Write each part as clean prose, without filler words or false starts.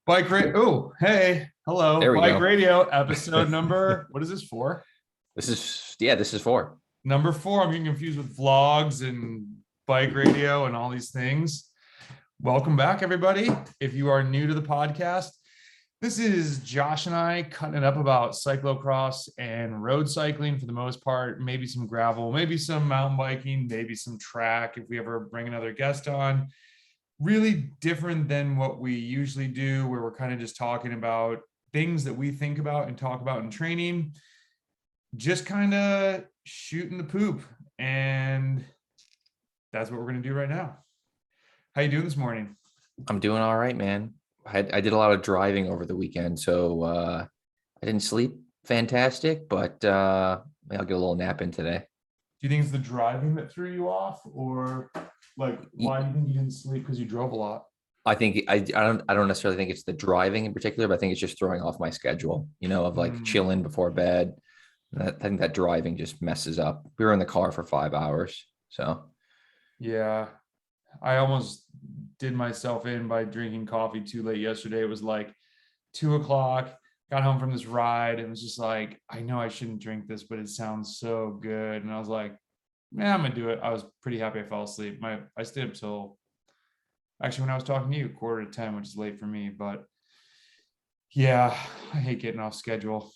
Bike radio. Oh, hey, hello. There we Bike go. radio episode number. What is this for? This is four. Number four. I'm getting confused with vlogs and bike radio and all these things. Welcome back, everybody. If you are new to the podcast, this is Josh and I cutting it up about cyclocross and road cycling for the most part. Maybe some gravel, maybe some mountain biking, maybe some track if we ever bring another guest on. Really different than what we usually do, where we're kind of just talking about things that we think about and talk about in training, just kind of shooting the poop. And that's what we're going to do right now. How you doing this morning? I'm doing all right, man. I did a lot of driving over the weekend, so I didn't sleep fantastic, but maybe I'll get a little nap in today. Do you think it's the driving that threw you off, or like why do you think you didn't sleep? Because you drove a lot. I think I don't necessarily think it's the driving in particular, but I think it's just throwing off my schedule, of like chilling before bed. I think that driving just messes up. We were in the car for 5 hours, so Yeah, I almost did myself in by drinking coffee too late yesterday. It was like 2 o'clock, got home from this ride and was just like, I know I shouldn't drink this, but it sounds so good. And I was like, yeah, I'm gonna do it. I was pretty happy I fell asleep. I stayed up till actually when I was talking to you, 9:45, which is late for me. But yeah, I hate getting off schedule,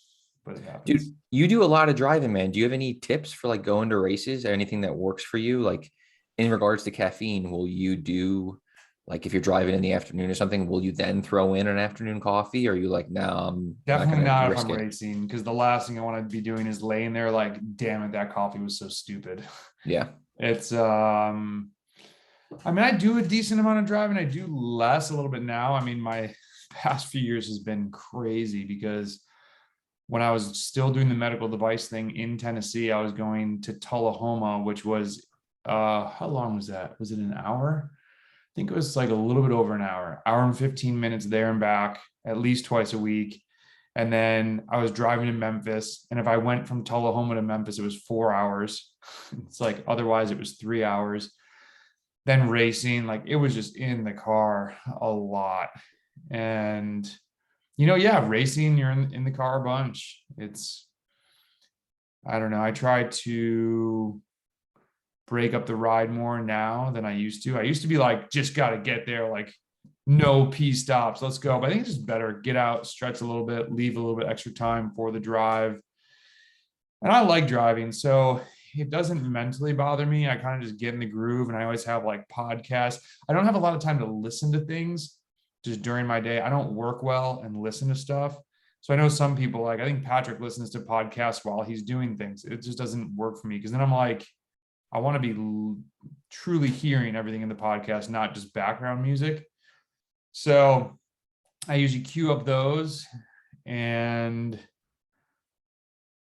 but it dude, happens. you do a lot of driving, man. Do you have any tips for like going to races or anything that works for you? Like in regards to caffeine, will you do like if you're driving in the afternoon or something, will you then throw in an afternoon coffee? Or are you like, no, I'm not Definitely gonna not if risk I'm it? racing, because the last thing I want to be doing is laying there like, damn it, that coffee was so stupid. Yeah. It's I mean, I do a decent amount of driving. I do less a little bit now. I mean, my past few years has been crazy because when I was still doing the medical device thing in Tennessee, I was going to Tullahoma, which was how long was that? Was it an hour? I think it was like a little bit over an hour and 15 minutes there and back, at least twice a week. And then I was driving to Memphis. And if I went from Tullahoma to Memphis, it was 4 hours. It's like otherwise it was 3 hours. Then racing, like it was just in the car a lot. And yeah, racing, you're in the car a bunch. I don't know. I try to break up the ride more now than I used to. I used to be like, just got to get there, like no P stops, let's go. But I think it's just better get out, stretch a little bit, leave a little bit extra time for the drive. And I like driving, so it doesn't mentally bother me. I kind of just get in the groove, and I always have like podcasts. I don't have a lot of time to listen to things just during my day. I don't work well and listen to stuff. So I know some people, like I think Patrick listens to podcasts while he's doing things. It just doesn't work for me, because then I'm like, I want to be truly hearing everything in the podcast, not just background music. So I usually queue up those, and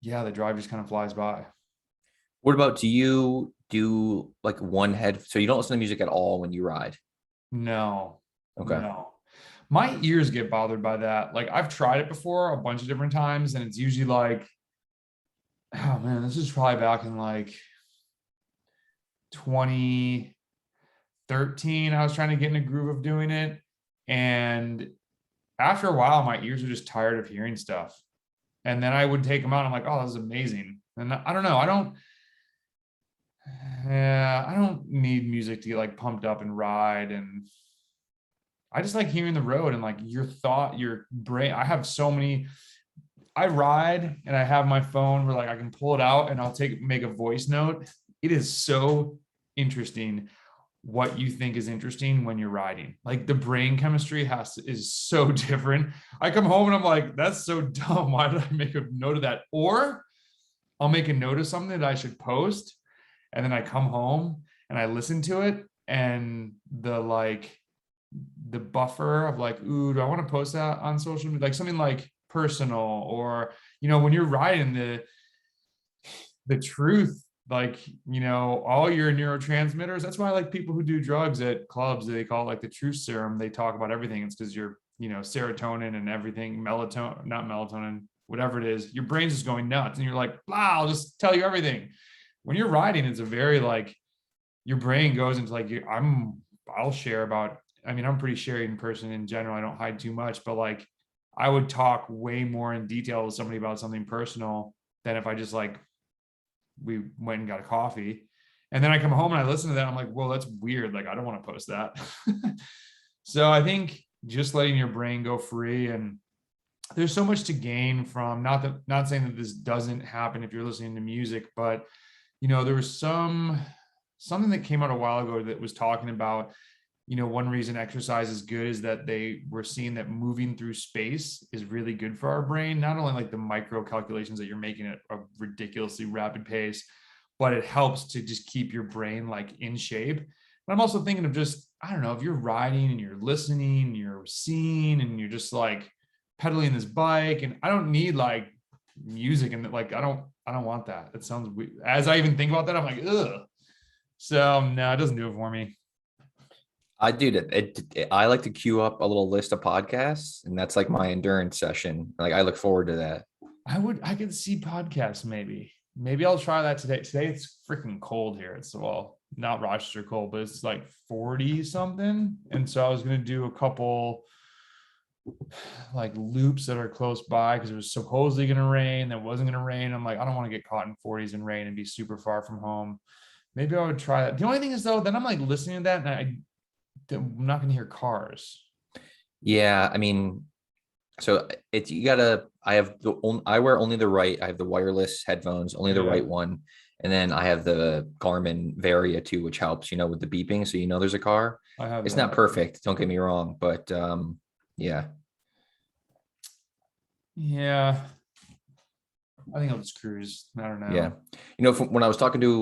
yeah, the drive just kind of flies by. What about, do you do like one head? So you don't listen to music at all when you ride? No, Okay. no. My ears get bothered by that. Like I've tried it before a bunch of different times, and it's usually like, oh man, this is probably back in like 2013. I was trying to get in a groove of doing it. And after a while, my ears are just tired of hearing stuff. And then I would take them out. I'm like, oh, this is amazing. And I don't know. I don't need music to get like pumped up and ride. And I just like hearing the road and like your brain. I ride and I have my phone where like I can pull it out and I'll make a voice note. It is so interesting what you think is interesting when you're riding. Like the brain chemistry is so different. I come home and I'm like, that's so dumb. Why did I make a note of that? Or I'll make a note of something that I should post. And then I come home and I listen to it, and the buffer of like, ooh, do I want to post that on social media? Like something like personal, or when you're riding, the truth, like all your neurotransmitters. That's why like people who do drugs at clubs, they call it like the truth serum. They talk about everything. It's because your serotonin and everything, melatonin, not melatonin, whatever it is, your brain's just going nuts, and you're like, wow, I'll just tell you everything. When you're riding, it's a very like, your brain goes into like, I'll share about I mean, I'm a pretty sharing person in general. I don't hide too much, but like I would talk way more in detail with somebody about something personal than if I just like we went and got a coffee. And then I come home and I listen to that. I'm like, whoa, that's weird. Like, I don't want to post that. So I think just letting your brain go free, and there's so much to gain from, not saying that this doesn't happen if you're listening to music, but there was something that came out a while ago that was talking about, one reason exercise is good is that they were seeing that moving through space is really good for our brain. Not only like the micro calculations that you're making at a ridiculously rapid pace, but it helps to just keep your brain like in shape. But I'm also thinking of just, I don't know, if you're riding and you're listening, and you're seeing, and you're just like pedaling this bike, and I don't need like music, and like I don't want that. That sounds weird. As I even think about that, I'm like, ugh. So no, it doesn't do it for me. I do that. I like to queue up a little list of podcasts, and that's like my endurance session. Like I look forward to that. I could see podcasts maybe I'll try that today. Today it's freaking cold here. It's, well, not Rochester cold, but it's like 40 something. And so I was going to do a couple like loops that are close by because it was supposedly going to rain. That wasn't going to rain. I'm like, I don't want to get caught in 40s and rain and be super far from home. Maybe I would try that. The only thing is though, then I'm like listening to that and I'm not going to hear cars. Yeah, I mean, so it's you gotta. I wear only the right. I have the wireless headphones, only the Yeah. right one, and then I have the Garmin Varia too, which helps, with the beeping, so there's a car. I have It's not that. perfect, don't get me wrong, but yeah. Yeah. I think I'll just cruise. I don't know. Yeah. When I was talking to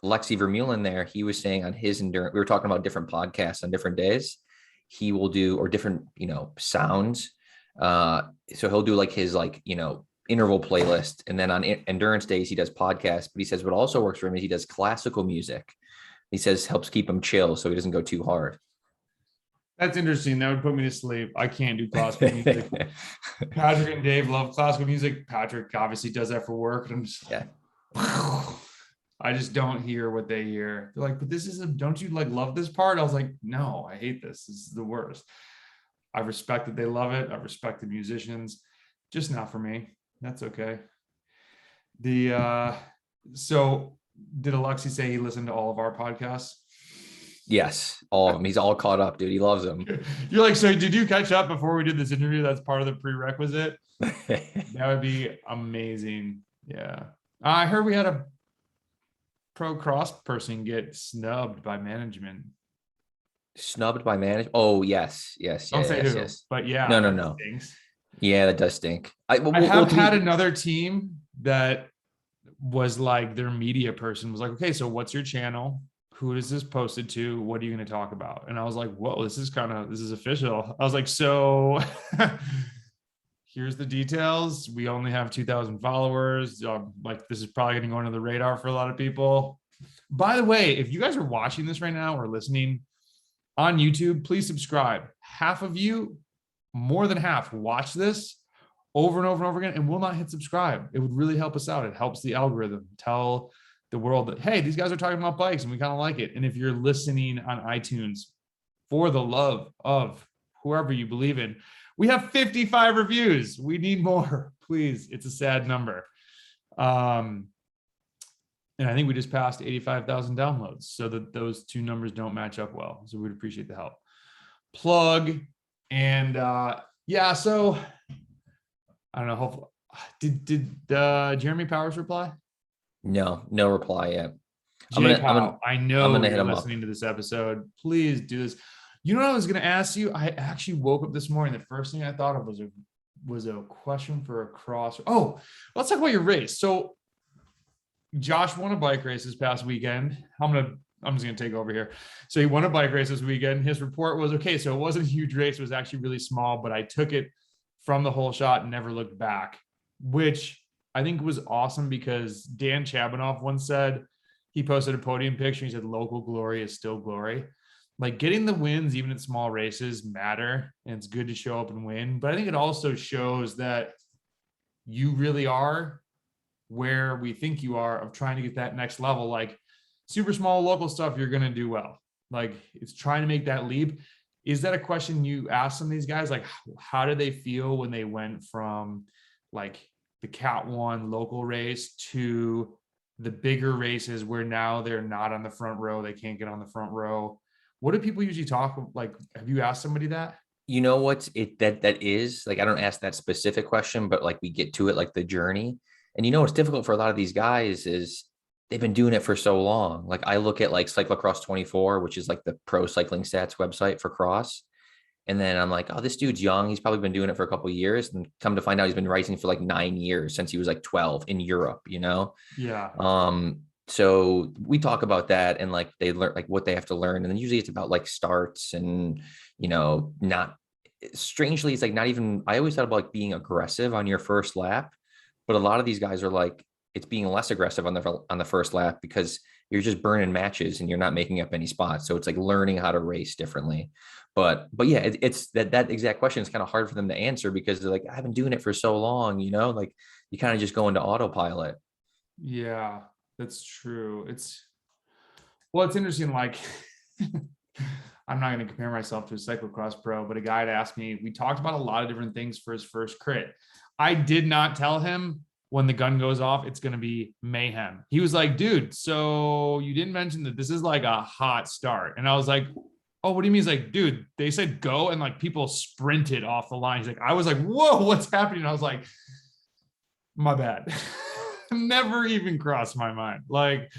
Lexi Vermeulen there, he was saying on his endurance, we were talking about different podcasts on different days. He will do, or different, sounds. So he'll do like his interval playlist. And then on endurance days, he does podcasts, but he says what also works for him is he does classical music. He says helps keep him chill so he doesn't go too hard. That's interesting. That would put me to sleep. I can't do classical music. Patrick and Dave love classical music. Patrick obviously does that for work. And I'm just Yeah. I just don't hear what they hear. They're like, but this is don't you like love this part? I was like, no, I hate this. This is the worst. I respect that they love it. I respect the musicians, just not for me. That's okay. So did Alexi say he listened to all of our podcasts? Yes, all of them. He's all caught up, dude. He loves them. You're like, so did you catch up before we did this interview? That's part of the prerequisite. That would be amazing. Yeah. I heard we had a pro cross person get snubbed by management. Snubbed by management? Oh, yes. Don't say who, Yes. but yeah. No. Stinks. Yeah, that does stink. I have had another team that was like their media person was like, okay, so what's your channel? Who is this posted to? What are you going to talk about? And I was like, whoa, this is official. I was like, so here's the details. We only have 2,000 followers. Like this is probably going to go under the radar for a lot of people. By the way, if you guys are watching this right now or listening on YouTube, please subscribe. Half of you, more than half, watch this over and over and over again and will not hit subscribe. It would really help us out. It helps the algorithm tell the world that, hey, these guys are talking about bikes and we kind of like it. And if you're listening on iTunes, for the love of whoever you believe in, we have 55 reviews. We need more, please. It's a sad number. And I think we just passed 85,000 downloads, so that those two numbers don't match up well. So we'd appreciate the help. Plug. And yeah, so I don't know. Hopefully, did Jeremy Powers reply? No reply yet. I know you're listening to this episode. Please do this. You know what I was going to ask you? I actually woke up this morning. The first thing I thought of was a question for a cross. Oh, let's talk about your race. So Josh won a bike race this past weekend. I'm just going to take over here. So he won a bike race this weekend. His report was, okay, so it wasn't a huge race. It was actually really small, but I took it from the whole shot and never looked back, which I think was awesome because Dan Chabanoff once said, he posted a podium picture. He said, local glory is still glory. Like getting the wins, even in small races, matter. And it's good to show up and win. But I think it also shows that you really are where we think you are of trying to get that next level. Like super small local stuff, you're going to do well. Like it's trying to make that leap. is that a question you ask some of these guys? Like, how did they feel when they went from like the Cat 1 local race to the bigger races where now they're not on the front row, they can't get on the front row? What do people usually talk like? Have you asked somebody that? You know what's it that is like, I don't ask that specific question, but like we get to it, like the journey. And you know what's difficult for a lot of these guys is they've been doing it for so long. Like I look at like Cyclocross 24, which is like the pro cycling stats website for cross. And then I'm like, oh, this dude's young. He's probably been doing it for a couple of years. And come to find out he's been racing for like 9 years since he was like 12 in Europe, you know? Yeah. So we talk about that and like they learn like what they have to learn. And then usually it's about like starts and, you know, not strangely, it's like not even, I always thought about like being aggressive on your first lap, but a lot of these guys are like, it's being less aggressive on the first lap because you're just burning matches and you're not making up any spots. So it's like learning how to race differently. But yeah, it's that exact question is kind of hard for them to answer because they're like, I've been doing it for so long, you know, like you kind of just go into autopilot. Yeah, that's true. Well, it's interesting. Like, I'm not going to compare myself to a cyclocross pro, but a guy had asked me, we talked about a lot of different things for his first crit. I did not tell him when the gun goes off, it's going to be mayhem. He was like, dude, so you didn't mention that this is like a hot start. And I was like, oh, what do you mean? He's like, dude, they said go and like people sprinted off the line. He's like, I was like, whoa, what's happening? And I was like, my bad. Never even crossed my mind. Like,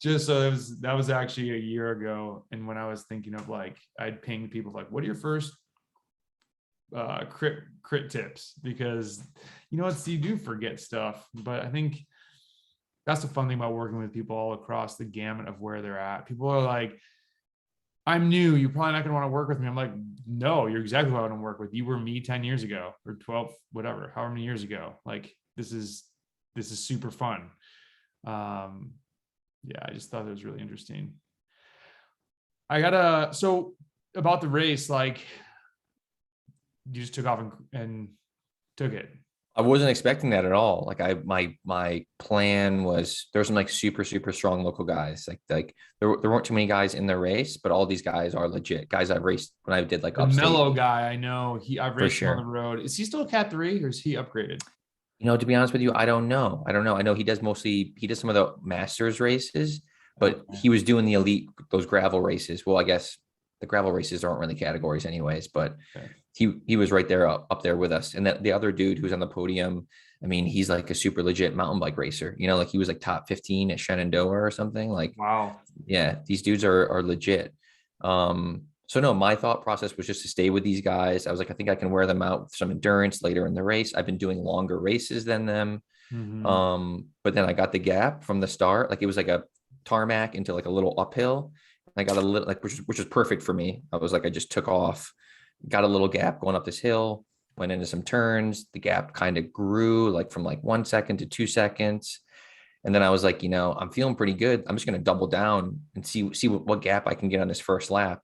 just so that was actually a year ago. And when I was thinking of like, I'd ping people like, what are your first crit tips? Because you know what, you do forget stuff. But I think that's the fun thing about working with people all across the gamut of where they're at. People are like, I'm new, you're probably not going to want to work with me. I'm like, no, you're exactly what I want to work with. You were me 10 years ago or 12, whatever, however many years ago. Like, this is super fun. Yeah, I just thought it was really interesting. So about the race, like you just took off and took it. I wasn't expecting that at all. Like my plan was there were some like super strong local guys. Like there weren't too many guys in the race, but all these guys are legit guys I've raced when I did like The upstate. mellow guy, I know I've For raced him on the sure. road. Is he still a Cat 3 or is he upgraded? You know, to be honest with you, I don't know. I know he does some of the masters races, but Okay. he was doing the elite, those gravel races. Well, I guess the gravel races aren't really categories anyways, but Okay. he was right there up there with us. And that the other dude who's on the podium, I mean, he's like a super legit mountain bike racer. You know, like he was like top 15 at Shenandoah or something. Like, Wow. yeah, these dudes are legit. So no, my thought process was just to stay with these guys. I was like, I think I can wear them out with some endurance later in the race. I've been doing longer races than them. Mm-hmm. But then I got the gap from the start. Like it was like a tarmac into like a little uphill. I got a little like which was perfect for me. I was like, I just took off, got a little gap going up this hill, went into some turns. The gap kind of grew like from like 1 second to 2 seconds. And then I was like, you know, I'm feeling pretty good. I'm just going to double down and see what gap I can get on this first lap.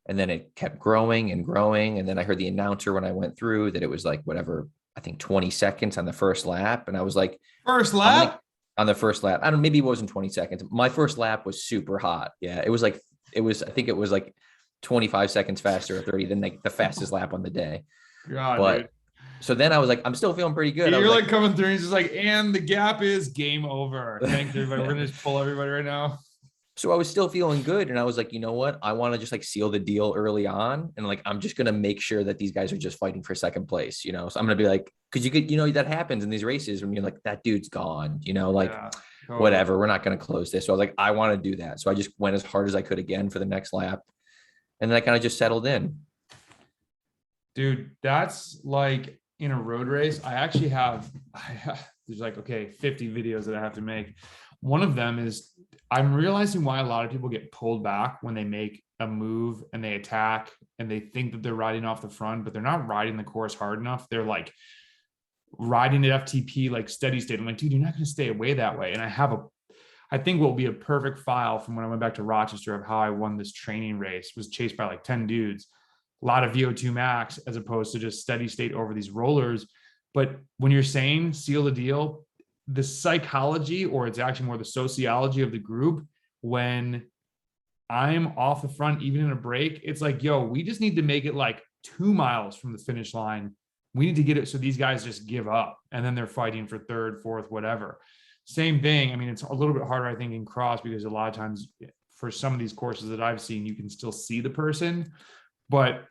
And then it kept growing and growing. And then I heard the announcer when I went through that it was like whatever, I think 20 seconds on the first lap. And I was like, First lap? on the first lap. I don't know, maybe it wasn't 20 seconds. My first lap was super hot. Yeah. I think it was like 25 seconds faster or 30 than like the fastest lap on the day. God, But dude. so then I was like, I'm still feeling pretty good. I You're was like coming through and he's just like, and the gap is game over. Thanks, everybody. We're gonna just pull everybody right now. so I was still feeling good. And I was like, you know what? I want to just like seal the deal early on. And like, I'm just going to make sure that these guys are just fighting for second place, you know? So I'm going to be like, cause you could, you know, that happens in these races when you're like, that dude's gone, you know, like Yeah, totally. whatever, we're not going to close this. So I was like, I want to do that. So I just went as hard as I could again for the next lap. And then I kind of just settled in. Dude, that's like in a road race. There's like, okay, 50 videos that I have to make. One of them is I'm realizing why a lot of people get pulled back when they make a move and they attack and they think that they're riding off the front, but they're not riding the course hard enough. They're like riding at FTP, like steady state. I'm like, dude, you're not going to stay away that way. And I think what will be a perfect file from when I went back to Rochester of how I won this training race was chased by like 10 dudes, a lot of VO2 max as opposed to just steady state over these rollers. But when you're saying seal the deal, the psychology, or it's actually more the sociology of the group, when I'm off the front, even in a break. It's like, yo, we just need to make it like 2 miles from the finish line. We need to get it so these guys just give up and then they're fighting for third, fourth, whatever. Same thing. I mean, it's a little bit harder, I think, in cross because a lot of times for some of these courses that I've seen, you can still see the person, but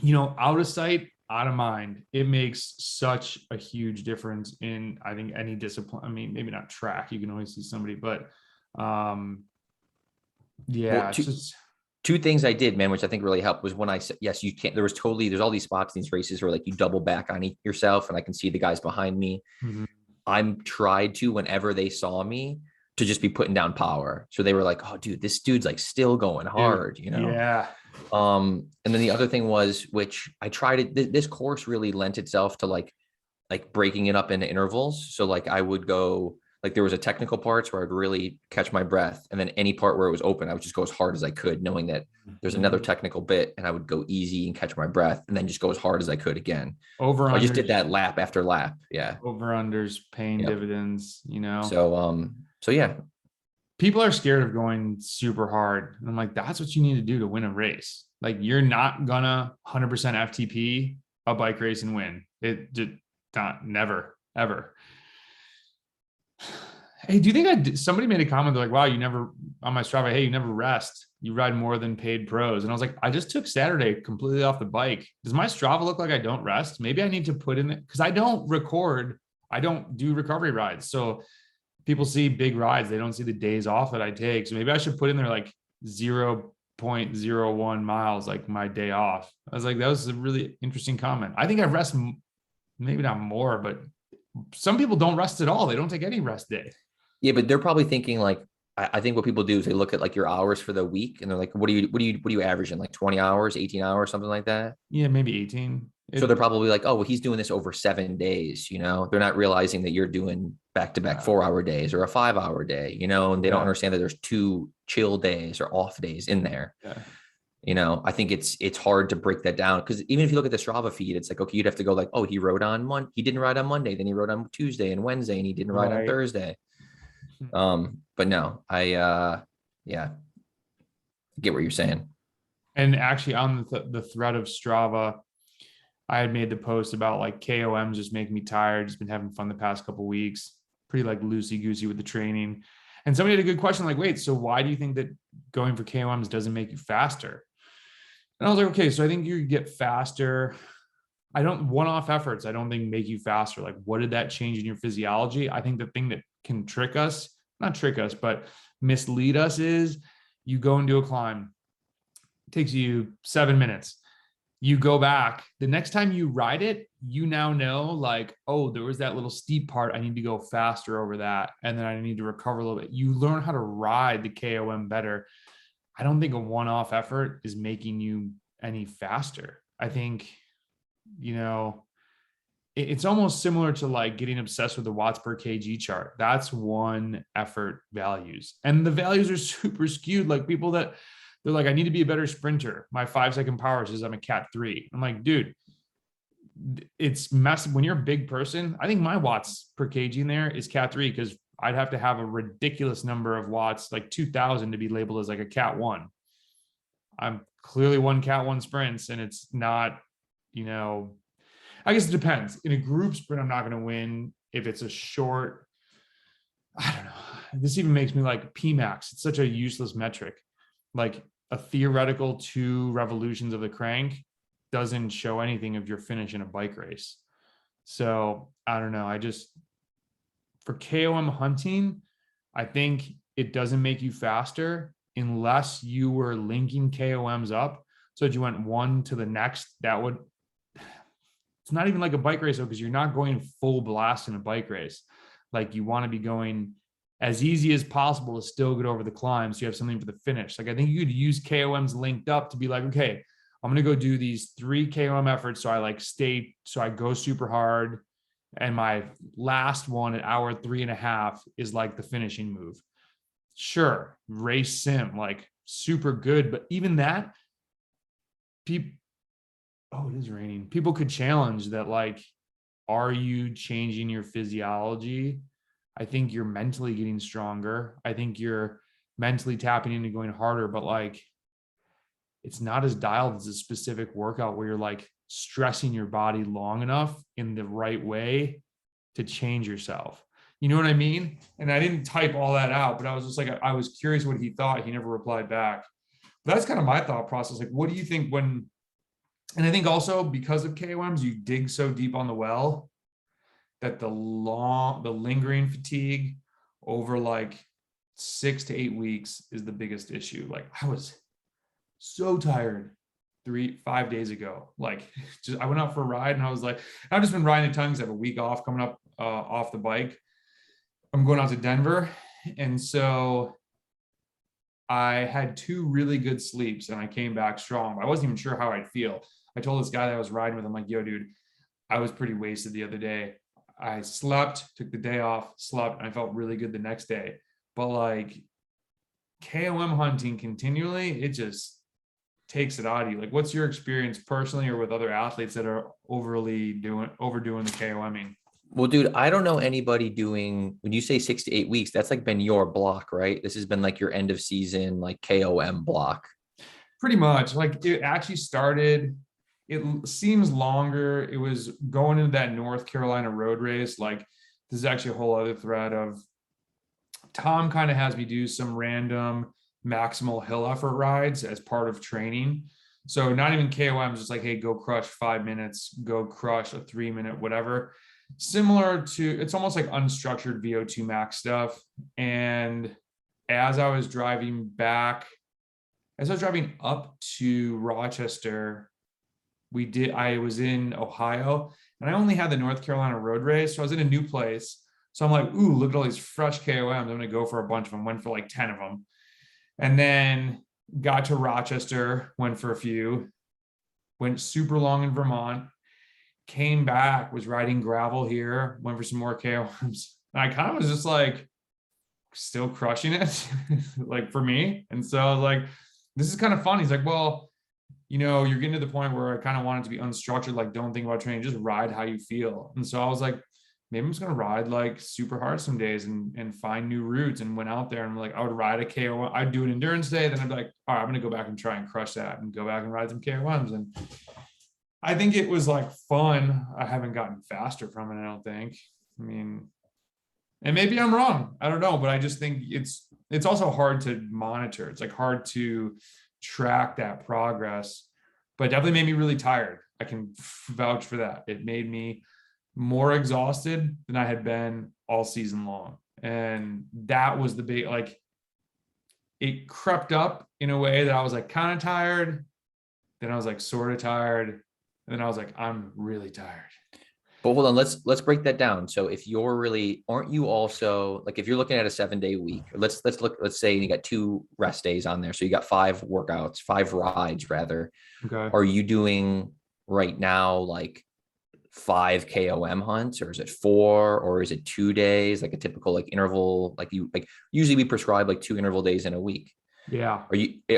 out of sight, out of mind. It makes such a huge difference in, I think, any discipline. I mean, maybe not track, you can always see somebody, but Well, yeah, it's just two things I did, man, which I think really helped was when I said, yes, you can't, there's all these spots in these races where like you double back on yourself and I can see the guys behind me. mhm. I'm tried to, whenever they saw me, to just be putting down power. So they were like, oh dude, this dude's like still going hard, Yeah. And then the other thing was, which I tried it, this course really lent itself to like breaking it up into intervals. So like I would go, like there was a technical parts where I'd really catch my breath. And then any part where it was open, I would just go as hard as I could, knowing that there's another technical bit, and I would go easy and catch my breath and then just go as hard as I could again. Over So I just unders, did that lap after lap. Yeah. over unders paying Yep. dividends, So yeah. people are scared of going super hard. And I'm like, that's what you need to do to win a race. Like, you're not gonna 100% FTP a bike race and win. It just not, never, ever. Hey, do you think somebody made a comment? They're like, wow, you never, on my Strava, hey, you never rest. You ride more than paid pros. And I was like, I just took Saturday completely off the bike. Does my Strava look like I don't rest? Maybe I need to put in it because I don't record. I don't do recovery rides. So people see big rides. They don't see the days off that I take. So maybe I should put in there like 0.01 miles, like my day off. I was like, that was a really interesting comment. I think I rest maybe not more, but some people don't rest at all. They don't take any rest day. Yeah, but they're probably thinking like, I think what people do is they look at like your hours for the week and they're like, what do you average in, like 20 hours, 18 hours, something like that? Yeah, maybe 18. So they're probably like, oh, well, he's doing this over 7 days, They're not realizing that you're doing back-to-back 4-hour days or a 5-hour day, and they don't understand that there's 2 chill days or off days in there. Yeah. I think it's hard to break that down because even if you look at the Strava feed, it's like, okay, you'd have to go like, oh, he rode on he didn't ride on Monday, then he rode on Tuesday and Wednesday, and he didn't ride on Thursday. But no, I get what you're saying. And actually, on the thread of Strava, I had made the post about like KOMs just make me tired. Just been having fun the past couple of weeks, pretty like loosey goosey with the training. And somebody had a good question, like, wait, so why do you think that going for KOMs doesn't make you faster? And I was like, okay, so I think you get faster. One-off efforts, I don't think make you faster. Like, what did that change in your physiology? I think the thing that can not trick us, but mislead us is you go and do a climb. It takes you 7 minutes. You go back. The next time you ride it, you now know like, oh, there was that little steep part. I need to go faster over that. And then I need to recover a little bit. You learn how to ride the KOM better. I don't think a one-off effort is making you any faster. I think, it's almost similar to like getting obsessed with the watts per kg chart. That's one effort values. And the values are super skewed. Like people that they're like, I need to be a better sprinter. My 5-second power says I'm a cat 3. I'm like, dude, it's massive. When you're a big person, I think my watts per kg in there is cat 3 because I'd have to have a ridiculous number of watts, like 2000 to be labeled as like a cat 1. I'm clearly one cat 1 sprints and it's not, I guess it depends. In a group sprint, I'm not going to win. If it's a short, I don't know. This even makes me like Pmax. It's such a useless metric. Like a theoretical 2 revolutions of the crank doesn't show anything of your finish in a bike race. So I don't know. For KOM hunting, I think it doesn't make you faster unless you were linking KOMs up. So that you went one to the next, it's not even like a bike race though, because you're not going full blast in a bike race. Like you want to be going as easy as possible to still get over the climb. So you have something for the finish. Like I think you could use KOMs linked up to be like, okay, I'm going to go do these 3 KOM efforts. So I go super hard. And my last one at hour 3.5 is like the finishing move. Sure. Race sim, like super good. But even that, it is raining. People could challenge that. Like, are you changing your physiology? I think you're mentally getting stronger. I think you're mentally tapping into going harder, but like it's not as dialed as a specific workout where you're like stressing your body long enough in the right way to change yourself. You know what I mean? And I didn't type all that out, but I was just like, I was curious what he thought. He never replied back. But that's kind of my thought process. Like, what do you think when, and I think also because of KOMs, you dig so deep on the well that the lingering fatigue over like 6 to 8 weeks is the biggest issue. Like I was so tired 5 days ago. Like just I went out for a ride and I was like, I've just been riding a ton because I have a week off coming up off the bike. I'm going out to Denver. And so I had 2 really good sleeps and I came back strong. I wasn't even sure how I'd feel. I told this guy that I was riding with, I'm like, yo, dude, I was pretty wasted the other day. I slept, took the day off, slept, and I felt really good the next day. But like KOM hunting continually, it just takes it out of you. Like, what's your experience personally or with other athletes that are overdoing the KOMing? Well, dude, I don't know anybody doing, when you say 6 to 8 weeks, that's like been your block, right? This has been like your end of season, like KOM block. Pretty much. Like it actually started, it seems longer. It was going into that North Carolina road race. Like this is actually a whole other thread of Tom kind of has me do some random maximal hill effort rides as part of training. So not even KOM, just like, hey, go crush 5 minutes, go crush a 3-minute, whatever. Similar to, it's almost like unstructured VO2 max stuff. And as I was driving up to Rochester, I was in Ohio and I only had the North Carolina road race. So I was in a new place. So I'm like, ooh, look at all these fresh KOMs. I'm going to go for a bunch of them. Went for like 10 of them. And then got to Rochester, went for a few, went super long in Vermont, came back, was riding gravel here, went for some more KOMs. And I kind of was just like, still crushing it, like for me. And so I was like, this is kind of fun. He's like, well, you know, you're getting to the point where I kind of want it to be unstructured. Like, don't think about training, just ride how you feel. And so I was like, maybe I'm just going to ride like super hard some days and find new routes, and went out there and like, I would ride a KOM. I'd do an endurance day. Then I'd be like, all right, I'm going to go back and try and crush that and go back and ride some KOMs. And I think it was like fun. I haven't gotten faster from it, I don't think. I mean, and maybe I'm wrong. I don't know, but I just think it's also hard to monitor. It's like hard to track that progress, but definitely made me really tired. I can vouch for that. It made me more exhausted than I had been all season long. And that was the big, like, it crept up in a way that I was like kind of tired. Then I was like sort of tired. And then I was like, I'm really tired. But hold on, let's break that down. So if you're really, aren't you also like, if you're looking at a 7-day week, let's say you got 2 rest days on there. So you got 5 workouts, 5 rides rather. Okay. Are you doing right now like 5 KOM hunts, or is it 4, or is it 2 days, like a typical like interval? Like usually we prescribe like 2 interval days in a week. Yeah.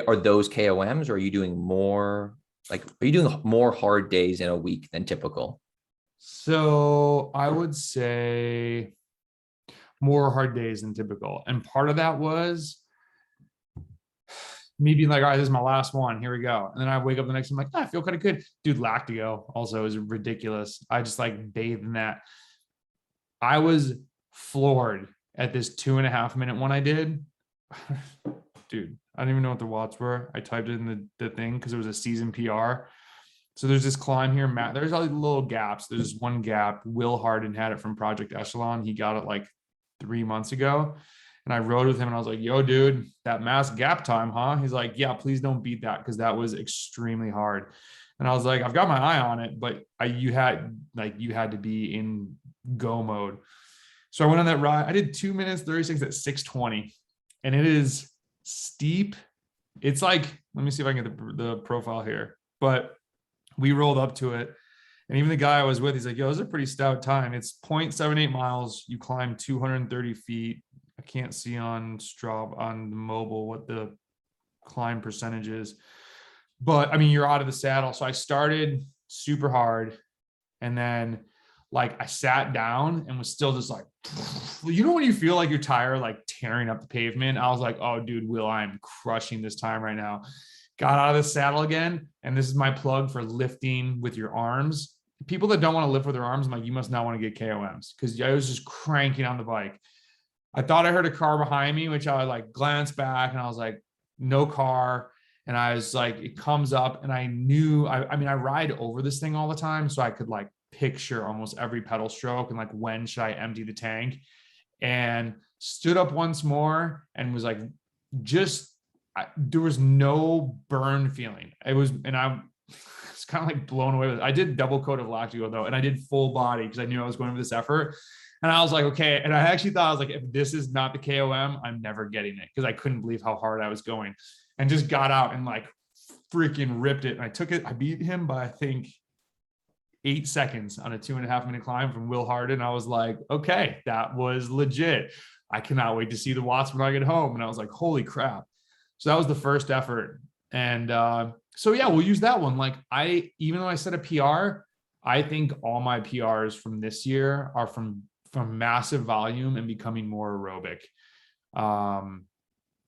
Are those KOMs, or are you doing more, like, are you doing more hard days in a week than typical? So I would say more hard days than typical. And part of that was me being like, all right, this is my last one. Here we go. And then I wake up the next day, I'm like, I feel kind of good. Dude, Lactigo also is ridiculous. I just like bathed in that. I was floored at this 2.5-minute one I did. Dude, I don't even know what the watts were. I typed it in the thing because it was a season PR. So there's this climb here, Matt. There's all these little gaps. There's one gap. Will Harden had it from Project Echelon. He got it like 3 months ago. And I rode with him and I was like, yo, dude, that mass gap time, huh? He's like, yeah, please don't beat that, because that was extremely hard. And I was like, I've got my eye on it, but you had to be in go mode. So I went on that ride. I did 2 minutes 36 at 620. And it is steep. It's like, let me see if I can get the profile here. But we rolled up to it. And even the guy I was with, he's like, yo, this is a pretty stout time. It's 0.78 miles. You climb 230 feet. I can't see on Strava, on the mobile, what the climb percentage is. But I mean, you're out of the saddle. So I started super hard. And then like I sat down and was still just like, you know, when you feel like your tire like tearing up the pavement, I was like, oh dude, Will, I'm crushing this time right now. Got out of the saddle again. And this is my plug for lifting with your arms. People that don't want to lift with their arms, I'm like, you must not want to get KOMs, because I was just cranking on the bike. I thought I heard a car behind me, which I like glanced back and I was like, no car. And I was like, it comes up, and I knew, I mean, I ride over this thing all the time. So I could like picture almost every pedal stroke and like, when should I empty the tank? And stood up once more and was like, there was no burn feeling. It was, and I was kind of like blown away with it. I did double coat of lactigo though, and I did full body because I knew I was going for this effort. And I was like, okay. And I actually thought, I was like, if this is not the KOM, I'm never getting it, because I couldn't believe how hard I was going, and just got out and like freaking ripped it. And I took it. I beat him by, I think, 8 seconds on a 2.5 minute climb from Will Harden. I was like, okay, that was legit. I cannot wait to see the watts when I get home. And I was like, holy crap. So that was the first effort. And so yeah, we'll use that one. Like even though I set a PR, I think all my PRs from this year are from massive volume and becoming more aerobic.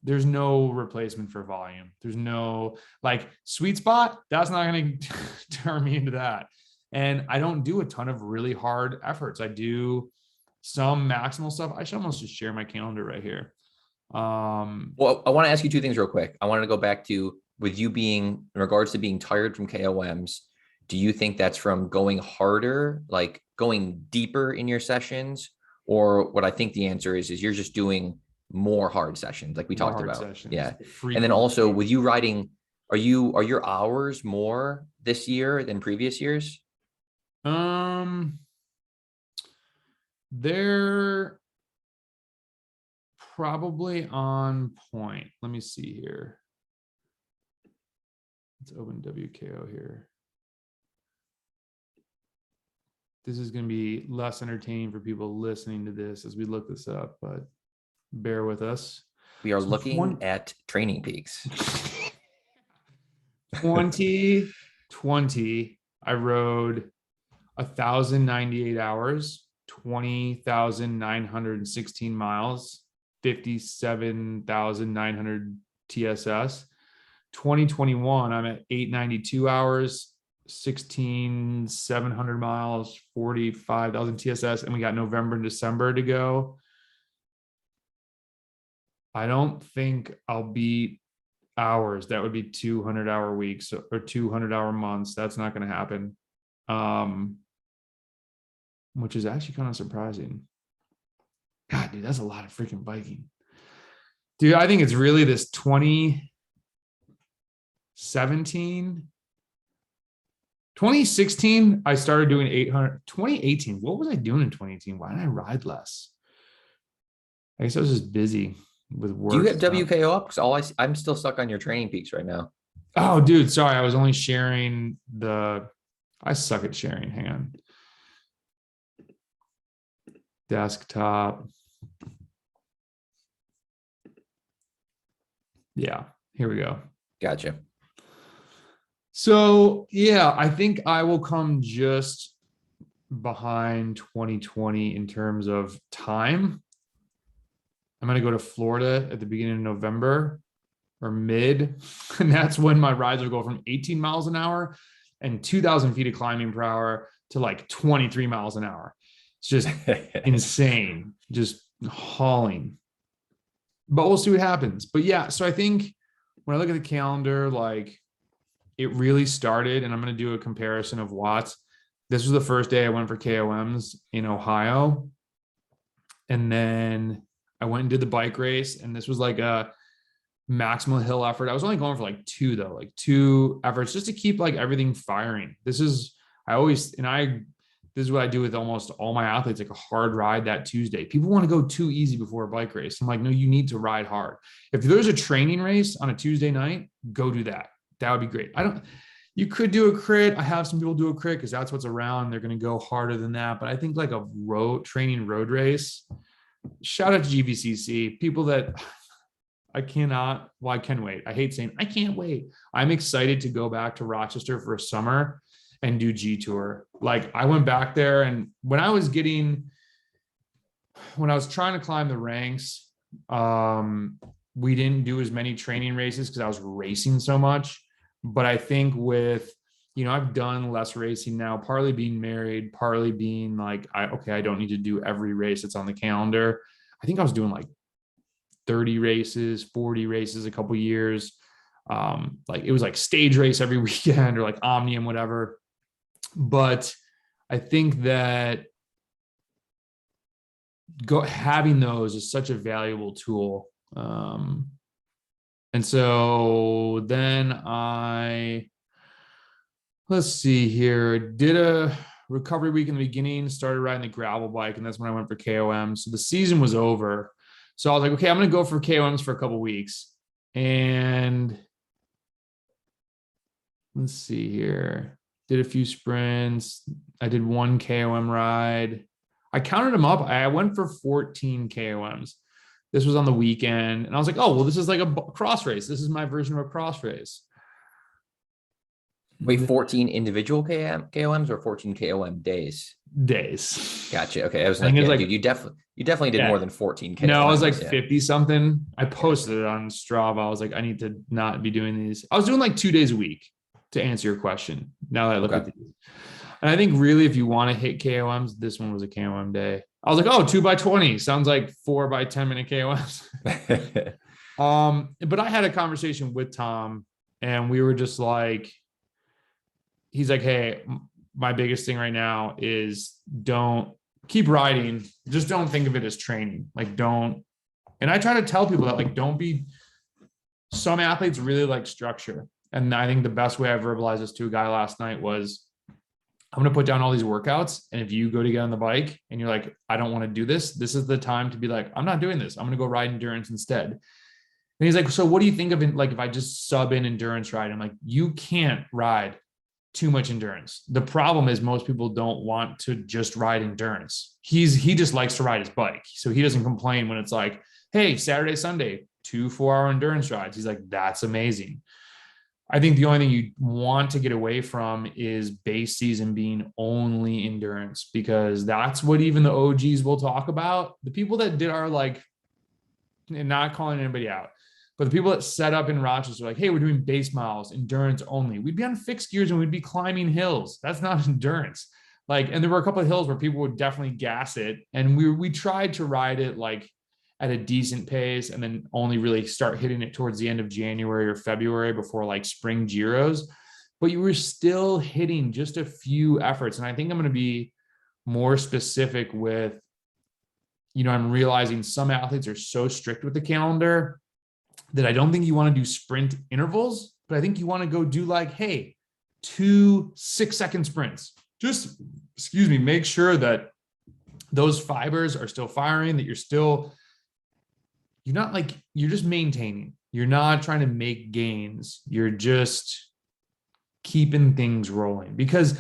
There's no replacement for volume. There's no like sweet spot. That's not going to turn me into that. And I don't do a ton of really hard efforts. I do some maximal stuff. I should almost just share my calendar right here. Well, I want to ask you two things real quick. I wanted to go back to, with you being, in regards to being tired from KOMs, do you think that's from going harder, like going deeper in your sessions? Or what I think the answer is you're just doing more hard sessions, like we talked about. Sessions, yeah. And then also with you riding, are your hours more this year than previous years? They're probably on point. Let me see here. Let's open WKO here. This is going to be less entertaining for people listening to this as we look this up, but bear with us. We are looking at Training Peaks. 2020, I rode 1,098 hours, 20,916 miles, 57,900 TSS. 2021, I'm at 892 hours, 16,700 miles, 45,000 TSS, and we got November and December to go. I don't think I'll beat hours. That would be 200-hour weeks or 200-hour months. That's not going to happen. Which is actually kind of surprising. God, dude, that's a lot of freaking biking. Dude, I think it's really this 2016, I started doing 800. 2018, what was I doing in 2018? Why did I ride less? I guess I was just busy with work. Do you have WKO up? Because I'm still stuck on your Training Peaks right now. Oh, dude, sorry. I was only sharing I suck at sharing. Hang on. Desktop. Yeah, here we go. Gotcha. So yeah, I think I will come just behind 2020 in terms of time. I'm going to go to Florida at the beginning of November or mid. And that's when my rides will go from 18 miles an hour and 2,000 feet of climbing per hour to like 23 miles an hour. It's just insane, just hauling. But we'll see what happens. But yeah, so I think when I look at the calendar, like it really started, and I'm going to do a comparison of watts. This was the first day I went for KOMs in Ohio. And then I went and did the bike race, and this was like a maximal hill effort. I was only going for like 2 though, like 2 efforts just to keep like everything firing. This is what I do with almost all my athletes, like a hard ride that Tuesday. People want to go too easy before a bike race. I'm like, no, you need to ride hard. If there's a training race on a Tuesday night, go do that. That would be great. You could do a crit. I have some people do a crit because that's what's around. They're going to go harder than that. But I think like a training road race, shout out to GVCC, people that I can wait. I hate saying I can't wait. I'm excited to go back to Rochester for a summer and do G Tour. Like I went back there, and when I was trying to climb the ranks, we didn't do as many training races because I was racing so much. But I think with, I've done less racing now, partly being married, partly being like, I don't need to do every race that's on the calendar. I think I was doing like 30 races, 40 races a couple years. Like it was like stage race every weekend or like Omnium, whatever. But I think that having those is such a valuable tool. And so then let's see here, did a recovery week in the beginning, started riding the gravel bike, and that's when I went for KOM. So the season was over. So I was like, okay, I'm going to go for KOMs for a couple weeks. And let's see here, did a few sprints. I did one KOM ride. I counted them up. I went for 14 KOMs. This was on the weekend. And I was like, oh, well, this is like a cross race. This is my version of a cross race. Wait, 14 individual KOMs or 14 KOM days? Days. Gotcha. Okay. I was like, yeah, dude, you definitely did more than 14 KOMs. No, I was like 50 something. I posted it on Strava. I was like, I need to not be doing these. I was doing like 2 days a week, to answer your question. Now that I look at these. And I think really, if you want to hit KOMs, this one was a KOM day. I was like, oh, 2x20 sounds like 4x10-minute KOMs. But I had a conversation with Tom, and we were just like, he's like, hey, my biggest thing right now is don't keep riding. Just don't think of it as training. Like, don't. And I try to tell people that, like, some athletes really like structure. And I think the best way I verbalized this to a guy last night was, I'm going to put down all these workouts. And if you go to get on the bike and you're like, I don't want to do this, this is the time to be like, I'm not doing this. I'm going to go ride endurance instead. And he's like, so what do you think of it? Like, if I just sub in endurance ride? I'm like, you can't ride too much endurance. The problem is most people don't want to just ride endurance. He just likes to ride his bike. So he doesn't complain when it's like, hey, Saturday, Sunday, 2 4-hour endurance rides. He's like, that's amazing. I think the only thing you want to get away from is base season being only endurance, because that's what even the OGs will talk about. The people that did our, like, and not calling anybody out, but the people that set up in Rochester, like, hey, we're doing base miles, endurance only. We'd be on fixed gears and we'd be climbing hills. That's not endurance. Like, and there were a couple of hills where people would definitely gas it. And we tried to ride it like at a decent pace, and then only really start hitting it towards the end of January or February before like spring Giros. But you were still hitting just a few efforts. And I think I'm going to be more specific with, I'm realizing some athletes are so strict with the calendar that I don't think you want to do sprint intervals, but I think you want to go do like, hey, 2 6-second sprints. Just, make sure that those fibers are still firing, that you're just maintaining. You're not trying to make gains. You're just keeping things rolling, because,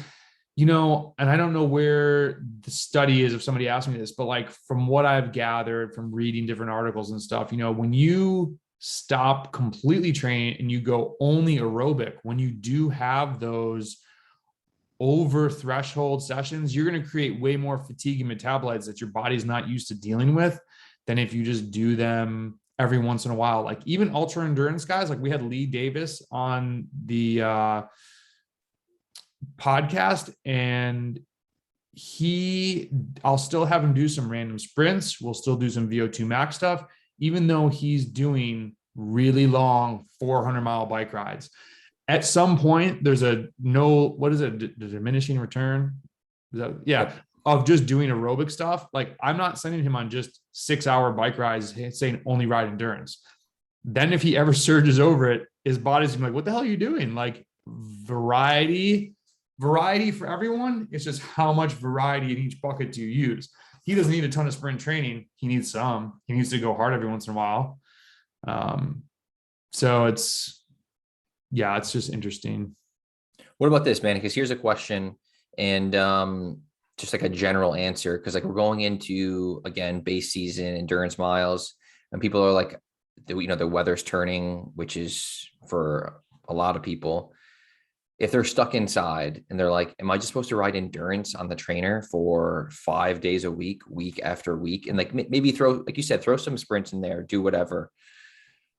and I don't know where the study is if somebody asked me this, but like from what I've gathered from reading different articles and stuff, when you stop completely training and you go only aerobic, when you do have those over threshold sessions, you're going to create way more fatigue and metabolites that your body's not used to dealing with than if you just do them every once in a while. Like even ultra endurance guys, like we had Lee Davis on the podcast, and I'll still have him do some random sprints. We'll still do some VO2 max stuff, even though he's doing really long 400-mile bike rides. At some point, there's the diminishing return? Of just doing aerobic stuff. Like, I'm not sending him on just 6-hour bike rides saying only ride endurance. Then if he ever surges over it, his body's gonna be like, what the hell are you doing? Like, variety for everyone. It's just how much variety in each bucket do you use? He doesn't need a ton of sprint training. He needs some. He needs to go hard every once in a while. So it's just interesting. What about this, man? Because here's a question, and just like a general answer, because like we're going into, again, base season, endurance miles, and people are like, the weather's turning, which is for a lot of people. if they're stuck inside and they're like, am I just supposed to ride endurance on the trainer for 5 days a week, week after week? And like maybe throw, like you said, throw some sprints in there, do whatever.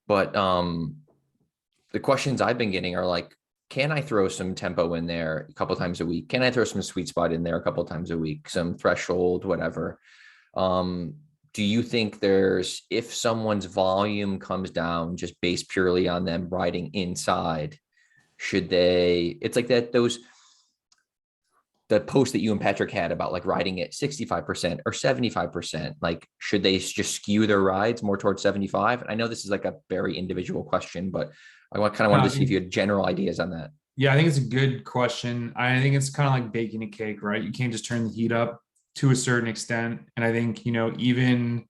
But the questions I've been getting are like, can I throw some tempo in there a couple times a week? Can I throw some sweet spot in there a couple times a week? Some threshold, whatever. Do you think there's, if someone's volume comes down just based purely on them riding inside, should they, it's like that, the post that you and Patrick had about like riding at 65% or 75%, like, should they just skew their rides more towards 75? And I know this is like a very individual question, but I kind of wanted to see if you had general ideas on that. Yeah, I think it's a good question. I think it's kind of like baking a cake, right? You can't just turn the heat up to a certain extent. And I think, even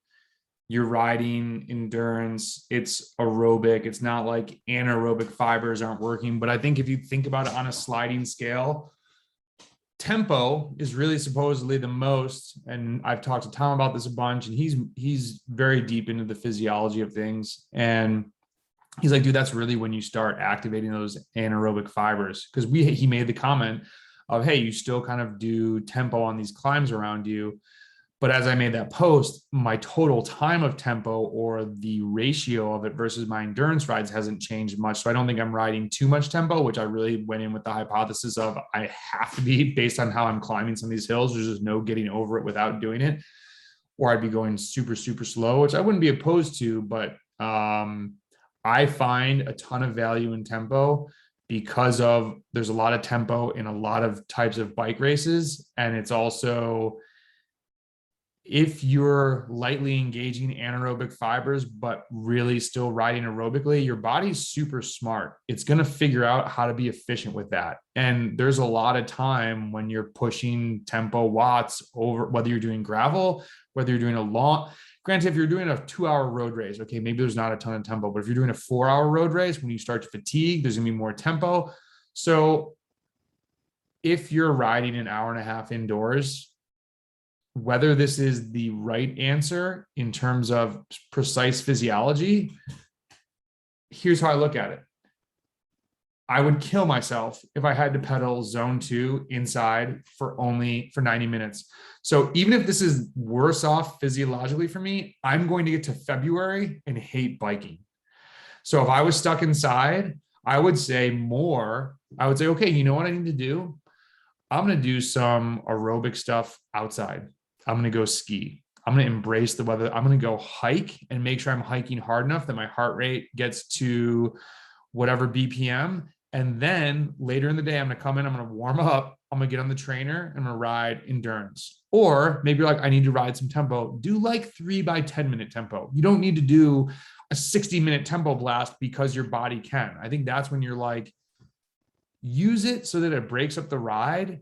you're riding endurance, it's aerobic. It's not like anaerobic fibers aren't working. But I think if you think about it on a sliding scale, tempo is really supposedly the most, and I've talked to Tom about this a bunch, and he's very deep into the physiology of things. And he's like, dude, that's really when you start activating those anaerobic fibers. Because he made the comment of, hey, you still kind of do tempo on these climbs around you. But as I made that post, my total time of tempo, or the ratio of it versus my endurance rides, hasn't changed much. So I don't think I'm riding too much tempo, which I really went in with the hypothesis of I have to be, based on how I'm climbing some of these hills. There's just no getting over it without doing it. Or I'd be going super, super slow, which I wouldn't be opposed to. But I find a ton of value in tempo because of there's a lot of tempo in a lot of types of bike races. And it's also, if you're lightly engaging anaerobic fibers, but really still riding aerobically, your body's super smart. It's going to figure out how to be efficient with that. And there's a lot of time when you're pushing tempo watts over, whether you're doing gravel, whether you're doing a long, granted, if you're doing a 2-hour road race, okay, maybe there's not a ton of tempo, but if you're doing a 4-hour road race, when you start to fatigue, there's going to be more tempo. So if you're riding an hour and a half indoors, whether this is the right answer in terms of precise physiology, here's how I look at it. I would kill myself if I had to pedal zone 2 inside for 90 minutes. So even if this is worse off physiologically for me, I'm going to get to February and hate biking. So if I was stuck inside, I would say, okay, you know what I need to do? I'm going to do some aerobic stuff outside. I'm going to go ski. I'm going to embrace the weather. I'm going to go hike and make sure I'm hiking hard enough that my heart rate gets to whatever BPM. And then later in the day, I'm going to come in, I'm going to warm up, I'm going to get on the trainer, and I'm going to ride endurance. Or maybe you're like, I need to ride some tempo. Do like 3 by 10 minute tempo. You don't need to do a 60-minute tempo blast because your body can. I think that's when you're like, use it so that it breaks up the ride.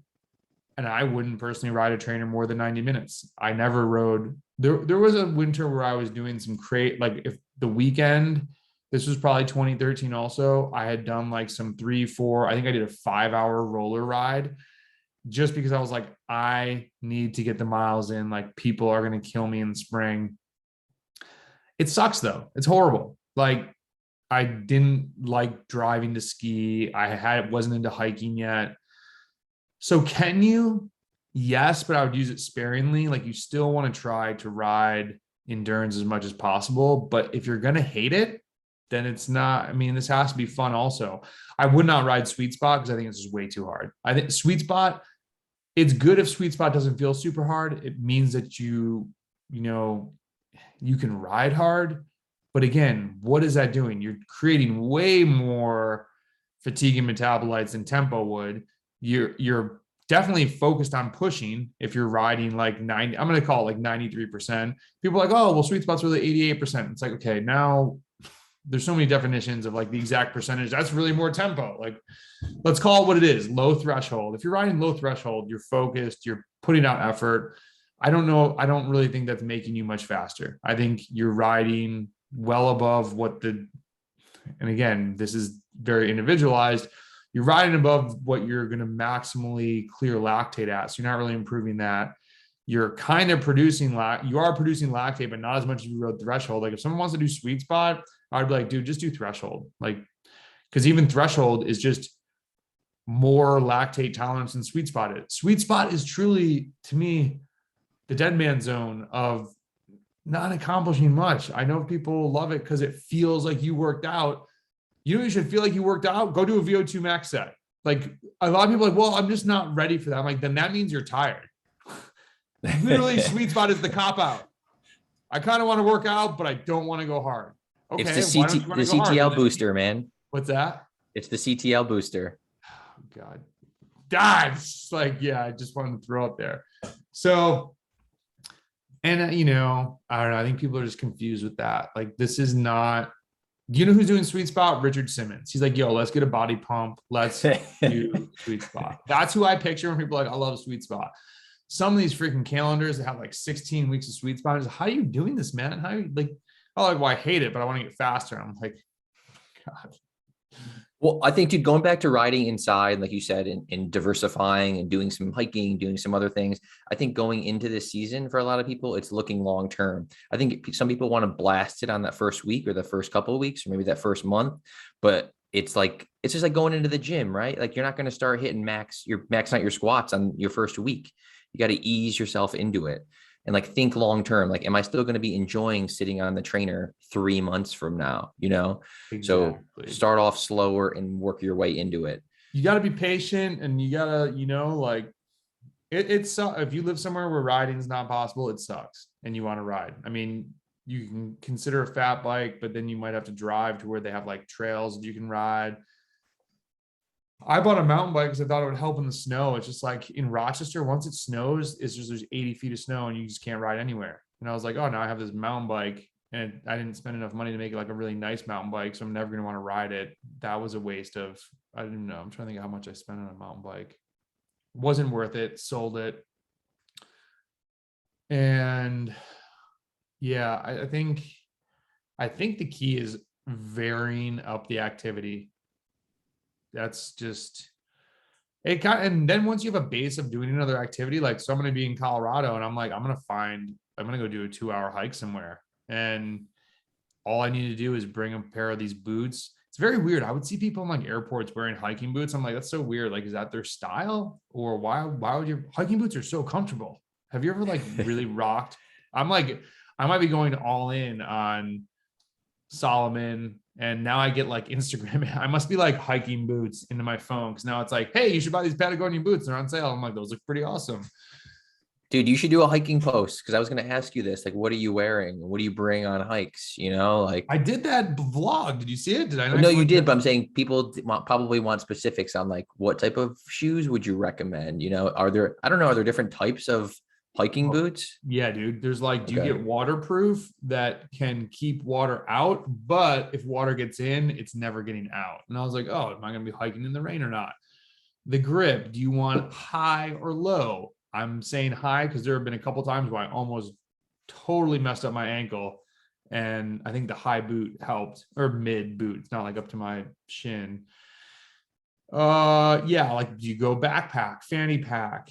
And I wouldn't personally ride a trainer more than 90 minutes. I never rode. There was a winter where I was doing some like if the weekend, this was probably 2013 also, I had done like some 3-4, I think I did a 5-hour roller ride just because I was like, I need to get the miles in. Like, people are going to kill me in the spring. It sucks though. It's horrible. Like, I didn't like driving to ski. Wasn't into hiking yet. So can you? Yes, but I would use it sparingly. Like, you still want to try to ride endurance as much as possible. But if you're going to hate it, then it's not, this has to be fun also. I would not ride sweet spot because I think it's just way too hard. I think sweet spot, it's good if sweet spot doesn't feel super hard. It means that you can ride hard. But again, what is that doing? You're creating way more fatigue and metabolites than tempo would. You're definitely focused on pushing if you're riding like 90, I'm going to call it like 93%. People are like, oh, well, sweet spot's really 88%. It's like, okay, now there's so many definitions of like the exact percentage. That's really more tempo. Like, let's call it what it is. Low threshold. If you're riding low threshold, you're focused, you're putting out effort. I don't know. I don't really think that's making you much faster. I think you're riding well above and again, this is very individualized. You're riding above what you're going to maximally clear lactate at. So you're not really improving that. You're kind of producing lactate, but not as much as you rode threshold. Like, if someone wants to do sweet spot, I'd be like, dude, just do threshold. Like, because even threshold is just more lactate tolerance than sweet spot is. Sweet spot is truly, to me, the dead man zone of not accomplishing much. I know people love it because it feels like you worked out. You should feel like you worked out. Go do a VO2 max set. Like a lot of people are like, well, I'm just not ready for that. I'm like, then that means you're tired. Literally, sweet spot is the cop out. I kind of want to work out, but I don't want to go hard. Okay, It's why don't you want to go hard? CTL booster, man. What's that? It's the CTL booster. Oh, God. That's like, yeah, I just wanted to throw up there. So, and I don't know. I think people are just confused with that. Like, this is not, you know who's doing sweet spot? Richard Simmons. He's like, yo, let's get a body pump. Let's do sweet spot. That's who I picture when people are like, I love sweet spot. Some of these freaking calendars that have like 16 weeks of sweet spot. How are you doing this, man? How are you like, oh, like, well, I hate it, but I want to get faster. I'm like, God. Well, I think, dude, going back to riding inside, like you said, and diversifying and doing some hiking, doing some other things, I think going into this season for a lot of people, it's looking long term. I think some people want to blast it on that first week or the first couple of weeks or maybe that first month, but it's just like going into the gym, right? Like you're not going to start hitting max out your squats on your first week. You got to ease yourself into it and like think long term. Like, am I still going to be enjoying sitting on the trainer 3 months from now? Exactly. So start off slower and work your way into it. You got to be patient, and you got to, like it's if you live somewhere where riding is not possible, it sucks and you want to ride. I mean, you can consider a fat bike, but then you might have to drive to where they have like trails that you can ride. I bought a mountain bike because I thought it would help in the snow. It's just like in Rochester, once it snows, there's 80 feet of snow and you just can't ride anywhere. And I was like, oh, now I have this mountain bike and I didn't spend enough money to make it like a really nice mountain bike. So I'm never going to want to ride it. That was a waste of, I don't know. I'm trying to think how much I spent on a mountain bike. Wasn't worth it. Sold it. And yeah, I think the key is varying up the activity. That's just it. And then once you have a base of doing another activity, like, so I'm going to be in Colorado and I'm like, I'm going to go do a 2-hour hike somewhere. And all I need to do is bring a pair of these boots. It's very weird. I would see people in like airports wearing hiking boots. I'm like, that's so weird. Like, is that their style, or why would your hiking boots are so comfortable? Have you ever like really rocked? I'm like, I might be going all in on Solomon. And now I get like Instagram. I must be like hiking boots into my phone, because now it's like, hey, you should buy these Patagonian boots. They're on sale. I'm like, those look pretty awesome. Dude, you should do a hiking post, because I was going to ask you this. Like, what are you wearing? What do you bring on hikes? Like I did that vlog. Did you see it? Did I? No, you did. But I'm saying people probably want specifics on like what type of shoes would you recommend? Are there different types of hiking boots? Yeah, dude. There's like, do you get waterproof that can keep water out, but if water gets in, it's never getting out? And I was like, oh, am I going to be hiking in the rain or not? The grip, do you want high or low? I'm saying high because there have been a couple times where I almost totally messed up my ankle. And I think the high boot helped, or mid boot. It's not like up to my shin. Yeah, like, do you go backpack, fanny pack?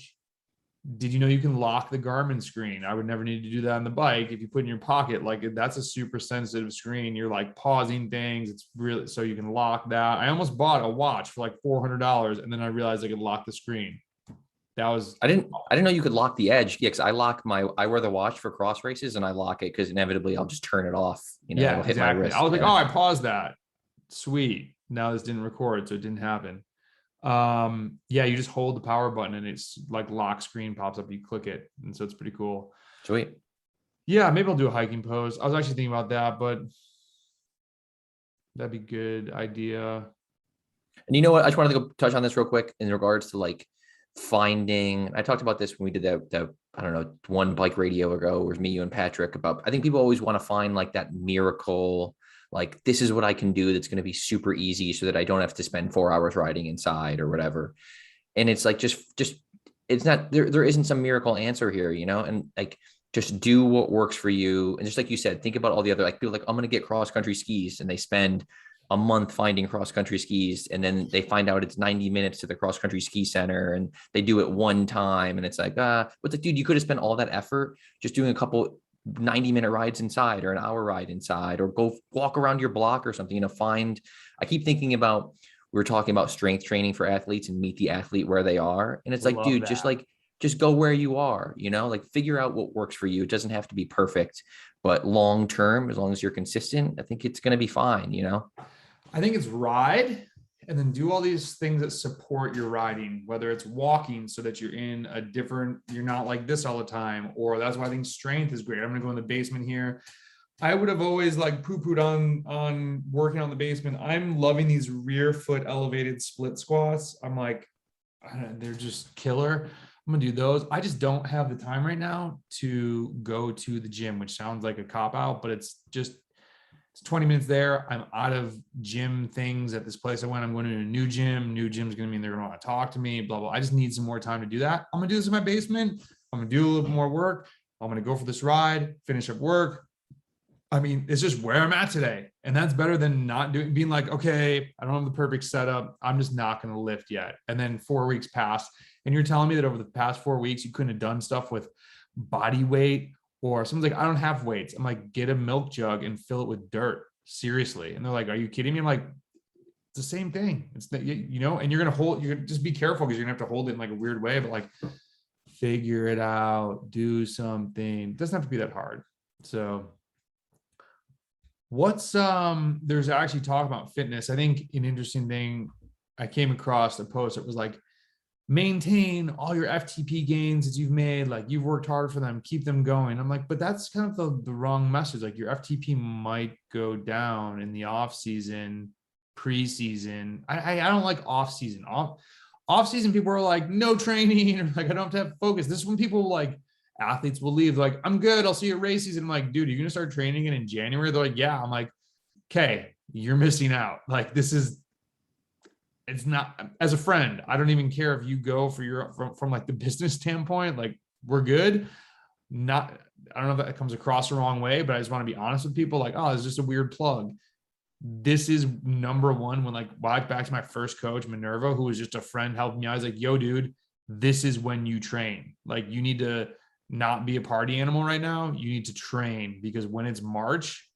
Did you know you can lock the Garmin screen? I would never need to do that on the bike. If you put it in your pocket, like, that's a super sensitive screen. You're like pausing things. It's really, so you can lock that. I almost bought a watch for like $400, and then I realized I could lock the screen. That was, I didn't know you could lock the edge. Yeah, because I wear the watch for cross races and I lock it because inevitably I'll just turn it off. Yeah, it'll hit my wrist. I was like, oh, I paused that. Sweet. Now this didn't record, so it didn't happen. Yeah, you just hold the power button and it's like lock screen pops up. You click it, and so it's pretty cool. Sweet. Yeah, maybe I'll do a hiking post. I was actually thinking about that, but that'd be a good idea. And you know what? I just wanted to go touch on this real quick in regards to like finding. I talked about this when we did that I don't know, one bike radio ago, where it was me, you, and Patrick, about, I think people always want to find like that miracle, like, this is what I can do that's going to be super easy so that I don't have to spend 4 hours riding inside or whatever. And it's like, just it's not there isn't some miracle answer here, and like, just do what works for you. And just like you said, think about all the other, like, people like, I'm going to get cross country skis, and they spend a month finding cross country skis, and then they find out it's 90 minutes to the cross country ski center, and they do it one time, and it's like, but like, dude, you could have spent all that effort just doing a couple 90-minute rides inside, or an hour ride inside, or go walk around your block or something. I keep thinking about we were talking about strength training for athletes and meet the athlete where they are. And it's like, Love dude, that. just go where you are, like figure out what works for you. It doesn't have to be perfect, but long term, as long as you're consistent, I think it's going to be fine. I think it's ride and then do all these things that support your riding, whether it's walking so that you're not like this all the time, or that's why I think strength is great. I'm going to go in the basement here. I would have always like poo-pooed on working on the basement. I'm loving these rear foot elevated split squats. I'm like, they're just killer. I'm gonna do those. I just don't have the time right now to go to the gym, which sounds like a cop out, but it's 20 minutes there. I'm out of gym things at this place I went. I'm going to a new gym. New gym's going to mean they're going to want to talk to me, blah, blah. I just need some more time to do that. I'm going to do this in my basement. I'm going to do a little more work. I'm going to go for this ride, finish up work. I mean, it's just where I'm at today. And that's better than not being like, okay, I don't have the perfect setup. I'm just not going to lift yet. And then 4 weeks pass. And you're telling me that over the past 4 weeks, you couldn't have done stuff with body weight, or someone's like, I don't have weights. I'm like, get a milk jug and fill it with dirt. Seriously. And they're like, are you kidding me? I'm like, it's the same thing. It's that, and you're going to just be careful because you're going to have to hold it in like a weird way, but like figure it out, do something. It doesn't have to be that hard. So there's actually talk about fitness. I think an interesting thing, I came across a post that was like, maintain all your FTP gains that you've made. Like you've worked hard for them, keep them going. I'm like, but that's kind of the wrong message. Like your FTP might go down in the off season, preseason. I don't like off season. Off season, people are like, no training, or like, I don't have to have focus. This is when people like athletes will leave. Like, I'm good. I'll see you at race season. I'm like, dude, you're going to start training again in January. They're like, yeah. I'm like, okay, you're missing out. Like it's not, as a friend, I don't even care if you go from like the business standpoint, like we're good. I don't know if that comes across the wrong way, but I just want to be honest with people. Like, oh, it's just a weird plug. This is number one. When like back to my first coach, Minerva, who was just a friend helping me. I was like, yo, dude, this is when you train. Like you need to not be a party animal right now. You need to train, because when it's March,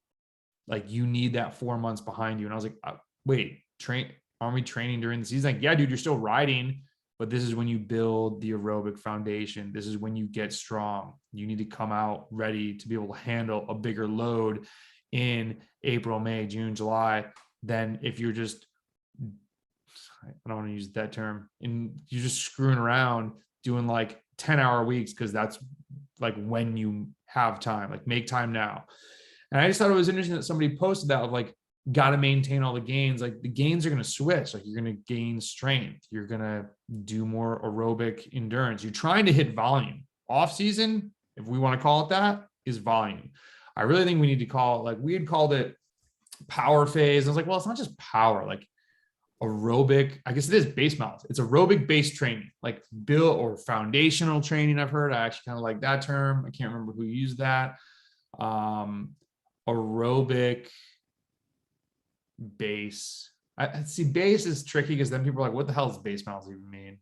like you need that 4 months behind you. And I was like, wait, aren't we training during the season? Like, yeah, dude, you're still riding, but this is when you build the aerobic foundation. This is when you get strong. You need to come out ready to be able to handle a bigger load in April, May, June, July, than if you're just, I don't want to use that term, and you're just screwing around doing like 10-hour weeks, because that's like when you have time. Like make time now. And I just thought it was interesting that somebody posted that of like, got to maintain all the gains. Like the gains are going to switch. Like you're going to gain strength. You're going to do more aerobic endurance. You're trying to hit volume. Off season, if we want to call it that, is volume. I really think we need to call it, like we had called it power phase. I was like, well, it's not just power, like aerobic. I guess it is base mouth. It's aerobic based training, like build or foundational training. I've heard. I actually kind of like that term. I can't remember who used that. Aerobic base. I see base is tricky because then people are like, what the hell does base mouth even mean?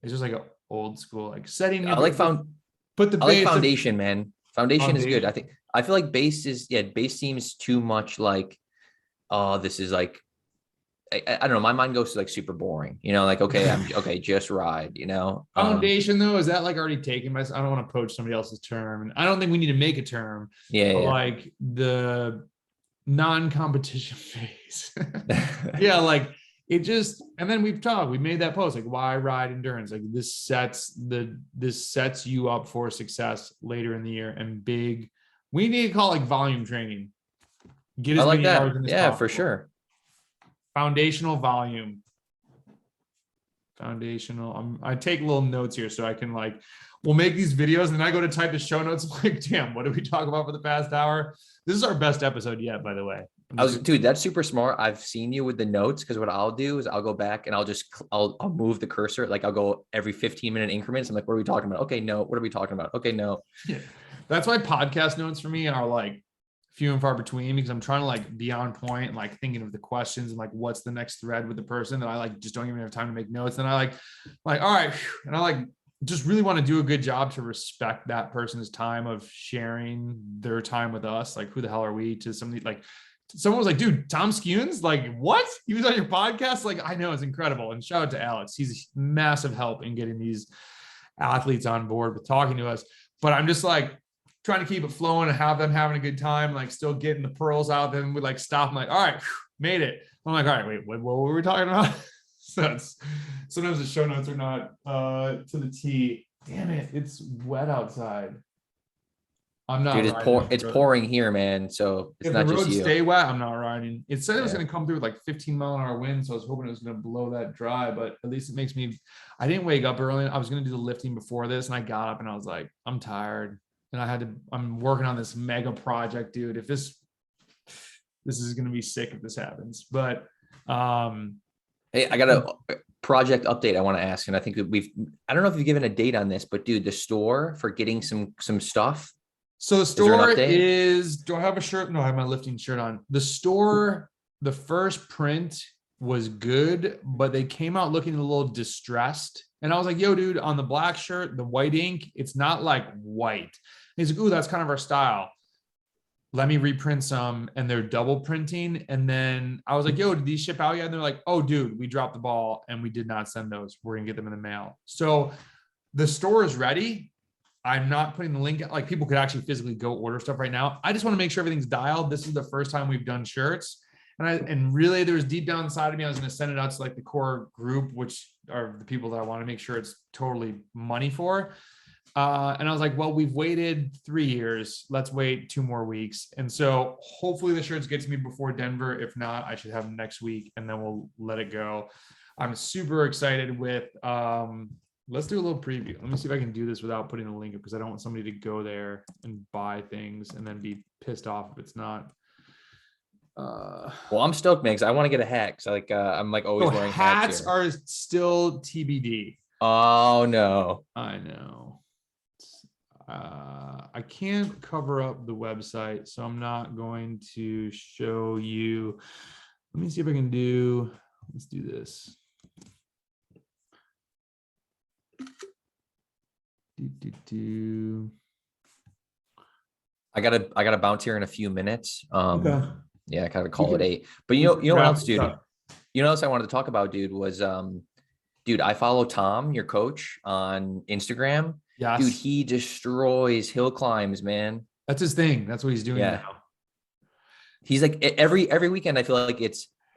It's just like an old school, like setting. I like foundation, man. Foundation is good. I feel like base seems too much like, this is like, I don't know. My mind goes to like super boring, like, okay, okay, just ride, Foundation though, is that like already taken by, I don't want to poach somebody else's term. And I don't think we need to make a term. Yeah. Like the non-competition phase. Yeah. Like it just, and then we made that post, like why ride endurance? Like this sets you up for success later in the year, and we need to call it like volume training. Get as many hours in as possible. For sure. Foundational volume. Foundational. I take little notes here so I can like, we'll make these videos and then I go to type the show notes. I'm like, damn, what did we talk about for the past hour? This is our best episode yet, by the way. Dude, that's super smart. I've seen you with the notes, because what I'll do is I'll go back and I'll move the cursor. Like I'll go every 15-minute increments. I'm like, what are we talking about? Okay, no. What are we talking about? Okay, no. Yeah. That's why podcast notes for me are like few and far between, because I'm trying to like be on point and like thinking of the questions and like what's the next thread with the person, that I like just don't even have time to make notes. And I like, all right. And I like just really want to do a good job to respect that person's time of sharing their time with us. Like who the hell are we to somebody, like someone was like, dude, Tom Skewins, like, what? He was on your podcast? Like, I know, it's incredible. And shout out to Alex. He's a massive help in getting these athletes on board with talking to us. But I'm just like trying to keep it flowing and have them having a good time, like still getting the pearls out. Then we like stop. I'm like, all right, made it. I'm like, all right, wait, what were we talking about? So it's sometimes the show notes are not to the T. Damn it, it's wet outside. I'm not. Dude, it's pouring here, man. So it's If not the just roads you. stay wet, I'm not riding. It said it was Yeah. going to come through with like 15-mile-an-hour wind, so I was hoping it was going to blow that dry. But at least it makes me. I didn't wake up early. I was going to do the lifting before this, and I got up and I was like, I'm tired, and I had to. I'm working on this mega project, dude. If this is going to be sick if this happens. But Hey, I got a project update I want to ask, and I think that I don't know if you've given a date on this, but dude, the store for getting some stuff. So the store is, do I have a shirt? No, I have my lifting shirt on. The store, the first print was good, but they came out looking a little distressed. And I was like, yo, dude, on the black shirt, the white ink, it's not like white. And he's like, ooh, that's kind of our style. Let me reprint some, and they're double printing. And then I was like, yo, did these ship out yet? And they're like, oh, dude, we dropped the ball and we did not send those. We're going to get them in the mail. So the store is ready. I'm not putting the link, like people could actually physically go order stuff right now. I just want to make sure everything's dialed. This is the first time we've done shirts. And really there was deep down inside of me, I was going to send it out to like the core group, which are the people that I want to make sure it's totally money for. And I was like, well, we've waited 3 years. Let's wait 2 more weeks. And so hopefully the shirts get to me before Denver. If not, I should have them next week and then we'll let it go. I'm super excited with, let's do a little preview. Let me see if I can do this without putting a link up because I don't want somebody to go there and buy things and then be pissed off if it's not. Well, I'm stoked, man, because I want to get a hat. Because I'm like always wearing hats. Hats are still TBD. Oh no, I know. I can't cover up the website, so I'm not going to show you. Let me see if I can do. Let's do this. I gotta bounce here in a few minutes. Okay. Yeah, I gotta call it 8. But you know what else, dude? You know what else I wanted to talk about, dude, was dude, I follow Tom, your coach, on Instagram. Yes. Dude, he destroys hill climbs, man. That's his thing. That's what he's doing now. He's like every weekend, I feel like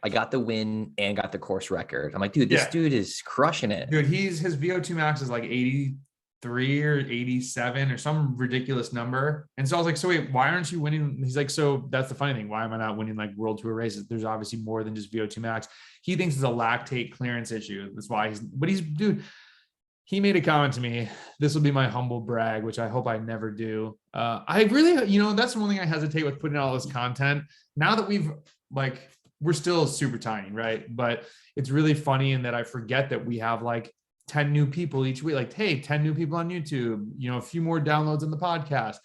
I got the win and got the course record. I'm like, dude, this dude is crushing it. Dude, his VO2 max is like 83 or 87 or some ridiculous number. And so I was like, so wait, why aren't you winning? He's like, so that's the funny thing. Why am I not winning like world tour races? There's obviously more than just VO2 max. He thinks it's a lactate clearance issue. That's why dude, he made a comment to me. This will be my humble brag, which I hope I never do. I really, that's one thing I hesitate with putting out all this content. Now that we're still super tiny, right? But it's really funny in that I forget that we have like 10 new people each week. Like, hey, 10 new people on YouTube, a few more downloads on the podcast.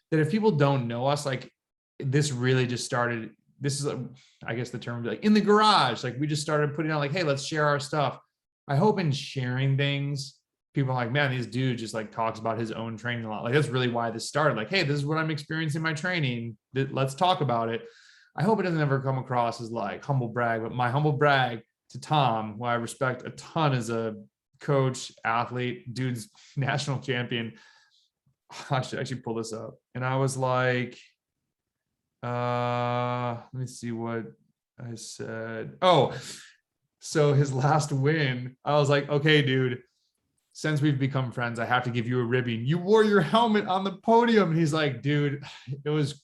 That if people don't know us, like this really just started. This is, I guess the term would be like in the garage. Like we just started putting out like, hey, let's share our stuff. I hope in sharing things, people are like, man, this dude just like talks about his own training a lot. Like that's really why this started. Like, hey, this is what I'm experiencing in my training. Let's talk about it. I hope it doesn't ever come across as like humble brag, but my humble brag to Tom, who I respect a ton as a coach, athlete, dude's national champion. I should actually pull this up. And I was like, let me see what I said. Oh, so his last win, I was like, okay, dude, since we've become friends, I have to give you a ribbing. You wore your helmet on the podium. And he's like, dude, it was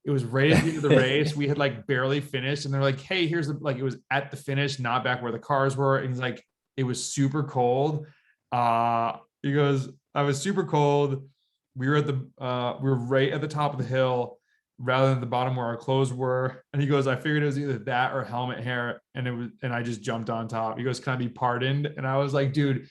right at the end of the race. We had like barely finished. And they're like, hey, here's it was at the finish, not back where the cars were. And he's like, it was super cold. He goes, I was super cold. We were right at the top of the hill rather than the bottom where our clothes were. And he goes, I figured it was either that or helmet hair. And I just jumped on top. He goes, can I be pardoned? And I was like, dude,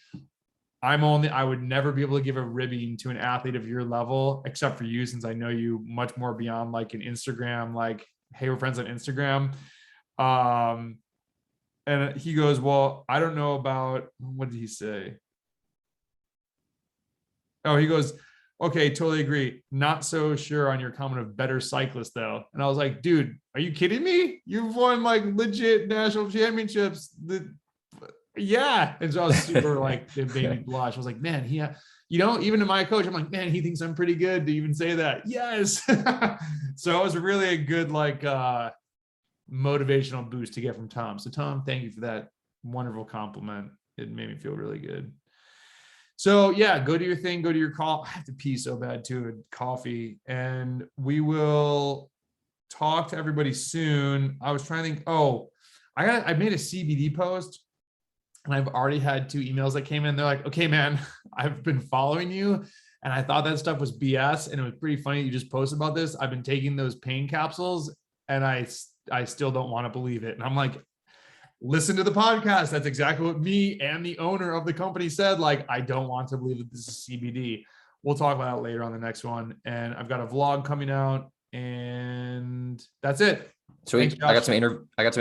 I would never be able to give a ribbing to an athlete of your level, except for you, since I know you much more beyond like an Instagram, like, hey, we're friends on Instagram. And he goes, well, I don't know about, what did he say? Oh, he goes, okay, totally agree. Not so sure on your comment of better cyclist though. And I was like, dude, are you kidding me? You've won like legit national championships. Yeah. And so I was super like, it made me blush. I was like, man, even to my coach, I'm like, man, he thinks I'm pretty good to even say that. Yes. So it was really a good, like, motivational boost to get from Tom. So Tom, thank you for that wonderful compliment. It made me feel really good. So yeah, go do your thing, go to your call. I have to pee so bad too, coffee, and we will talk to everybody soon. I was trying to think, I made a CBD post and I've already had 2 emails that came in. They're like, okay, man, I've been following you and I thought that stuff was BS. And it was pretty funny. You just posted about this. I've been taking those pain capsules and I still don't want to believe it. And I'm like, listen to the podcast. That's exactly what me and the owner of the company said. Like, I don't want to believe that this is CBD. We'll talk about that later on the next one. And I've got a vlog coming out and that's it. Sweet. I got some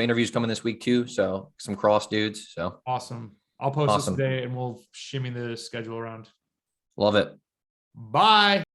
interviews coming this week too. So some cross dudes. So awesome. I'll post this today and we'll shimmy the schedule around. Love it. Bye.